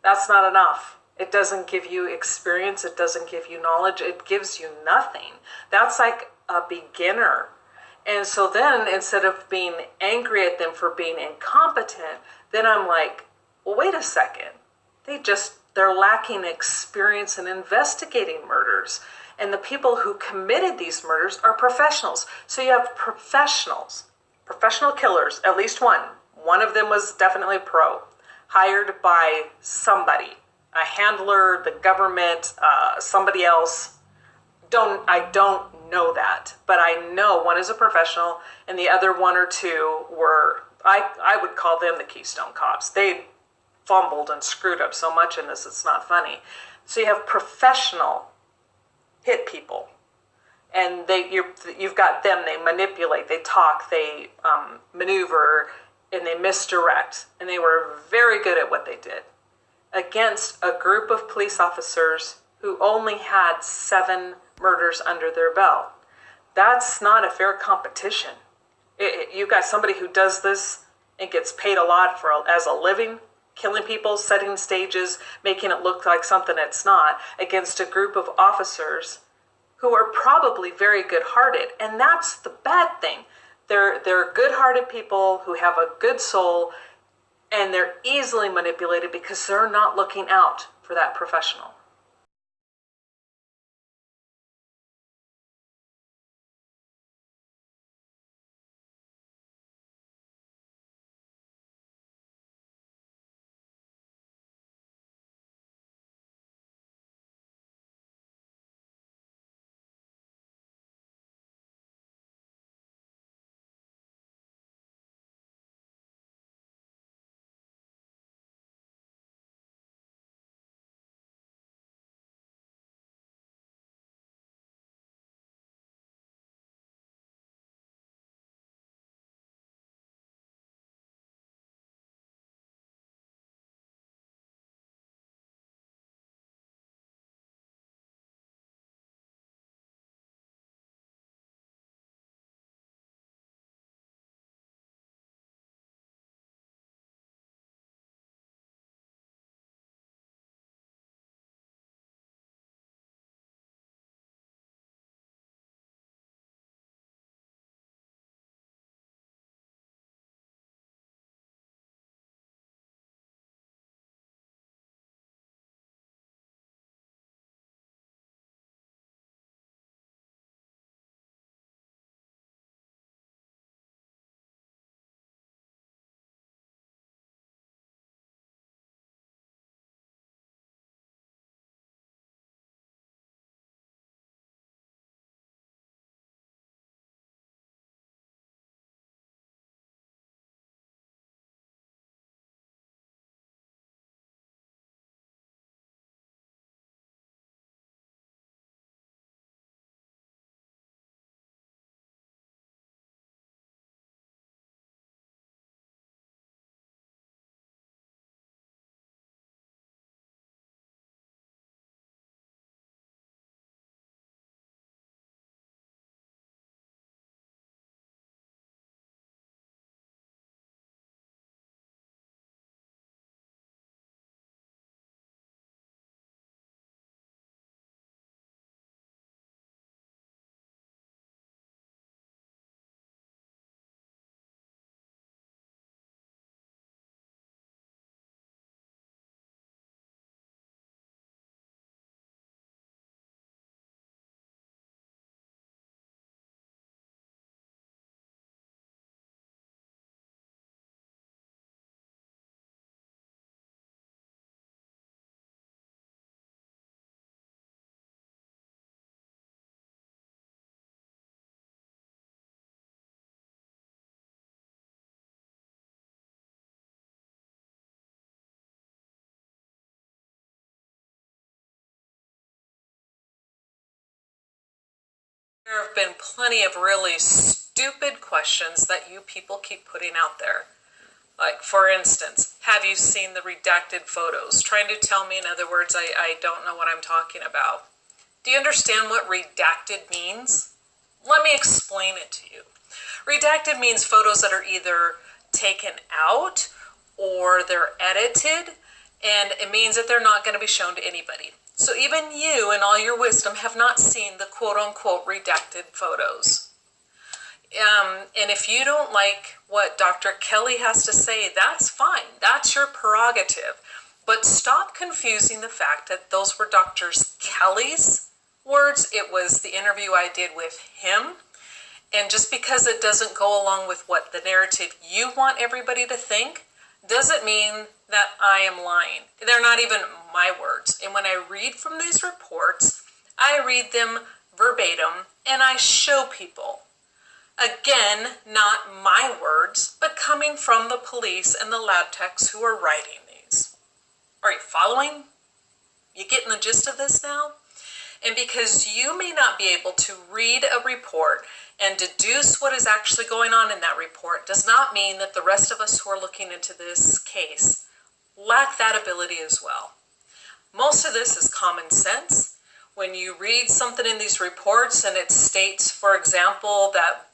That's not enough. It doesn't give you experience. It doesn't give you knowledge. It gives you nothing. That's like a beginner. And so then instead of being angry at them for being incompetent, then I'm like, well, wait a second. They're lacking experience in investigating murders. And the people who committed these murders are professionals. So you have professionals, professional killers, at least one. One of them was definitely a pro, hired by somebody, a handler, the government, somebody else. I don't know that, but I know one is a professional and the other one or two were, I would call them the Keystone Cops. They fumbled and screwed up so much in this, it's not funny. So you have professional hit people, and you've got them. They manipulate, they talk, they maneuver, and they misdirect, and they were very good at what they did against a group of police officers who only had 7 murders under their belt. That's not a fair competition. You've got somebody who does this and gets paid a lot as a living, killing people, setting stages, making it look like something it's not, against a group of officers who are probably very good-hearted. And that's the bad thing. They're good-hearted people who have a good soul, and they're easily manipulated because they're not looking out for that professional. There have been plenty of really stupid questions that you people keep putting out there. Like, for instance, have you seen the redacted photos? Trying to tell me, in other words, I don't know what I'm talking about. Do you understand what redacted means? Let me explain it to you. Redacted means photos that are either taken out or they're edited And it means that they're not going to be shown to anybody. So even you, in all your wisdom, have not seen the quote-unquote redacted photos. And if you don't like what Dr. Kelly has to say, that's fine. That's your prerogative. But stop confusing the fact that those were Dr. Kelly's words. It was the interview I did with him. And just because it doesn't go along with what the narrative you want everybody to think, doesn't mean that I am lying. They're not even my words. And when I read from these reports, I read them verbatim and I show people. Again, not my words, but coming from the police and the lab techs who are writing these. Are you following? You getting the gist of this now? And because you may not be able to read a report and deduce what is actually going on in that report does not mean that the rest of us who are looking into this case lack that ability as well. Most of this is common sense. When you read something in these reports and it states, for example, that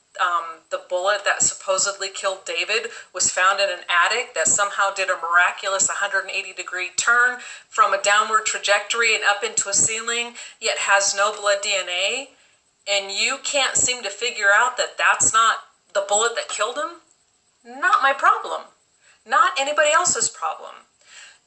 the bullet that supposedly killed David was found in an attic that somehow did a miraculous 180-degree turn from a downward trajectory and up into a ceiling, yet has no blood DNA, and you can't seem to figure out that that's not the bullet that killed him, not my problem. Not anybody else's problem.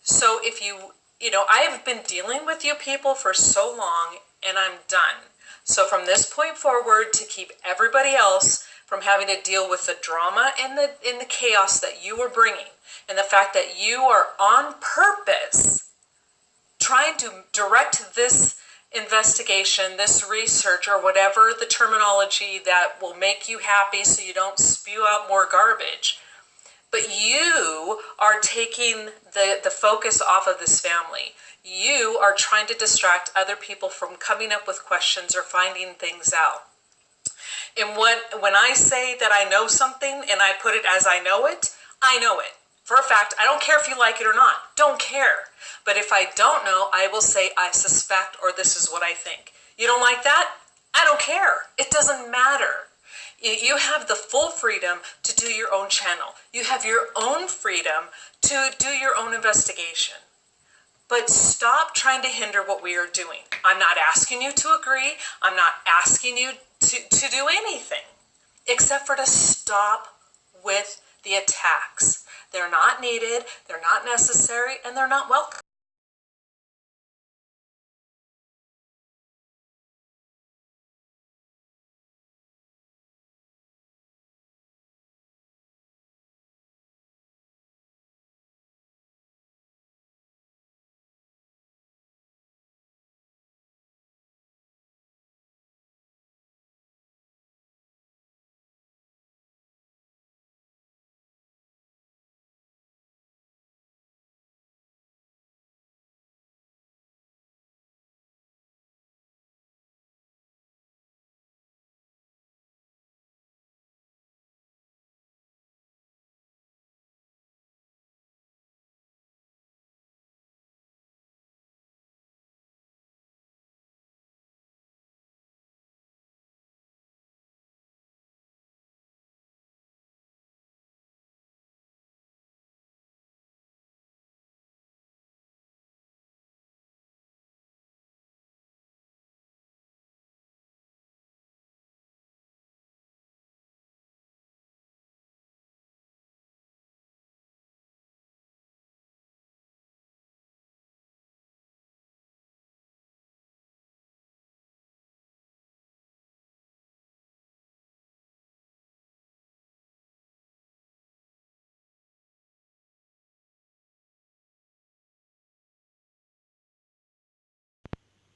So if I have been dealing with you people for so long, and I'm done. So from this point forward, to keep everybody else from having to deal with the drama and the chaos that you are bringing, and the fact that you are on purpose trying to direct this investigation, this research, or whatever the terminology that will make you happy so you don't spew out more garbage. But you are taking the focus off of this family. You are trying to distract other people from coming up with questions or finding things out. And when I say that I know something and I put it as I know it for a fact. I don't care if you like it or not. Don't care. But if I don't know, I will say I suspect or this is what I think. You don't like that? I don't care. It doesn't matter. You have the full freedom to do your own channel. You have your own freedom to do your own investigation. But stop trying to hinder what we are doing. I'm not asking you to agree. I'm not asking you to do anything except for to stop with the attacks. They're not needed, they're not necessary, and they're not welcome.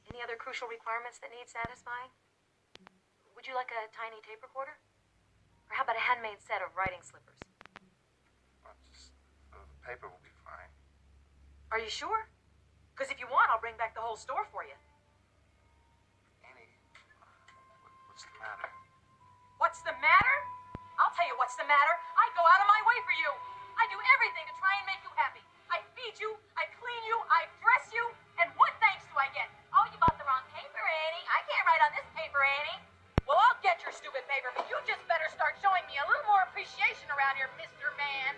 Any other crucial requirements that need satisfying? Would you like a tiny tape recorder? Or how about a handmade set of writing slippers? The paper will be fine. Are you sure? Because if you want, I'll bring back the whole store for you. Annie, what's the matter? What's the matter? I'll tell you what's the matter. I go out of my way for you. I do everything to try and make you happy. I feed you, I clean you, I dress you, and what thanks do I get? Oh, you bought the wrong paper, Annie. I can't write on this paper, Annie. Well, I'll get your stupid paper, but you just better start showing me a little more appreciation around here, Mr. Man.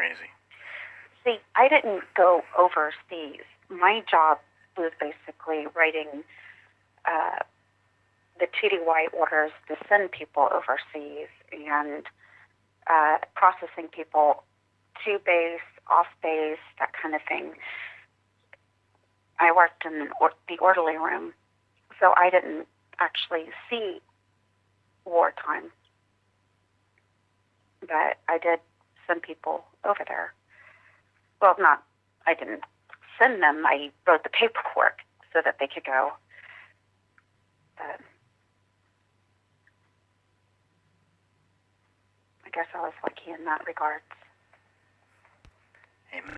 crazy. See, I didn't go overseas. My job was basically writing the TDY orders to send people overseas and processing people to base, off base, that kind of thing. I worked in the orderly room, so I didn't actually see wartime. But I did send people over there. Well, I didn't send them. I wrote the paperwork so that they could go. But I guess I was lucky in that regard. Amen.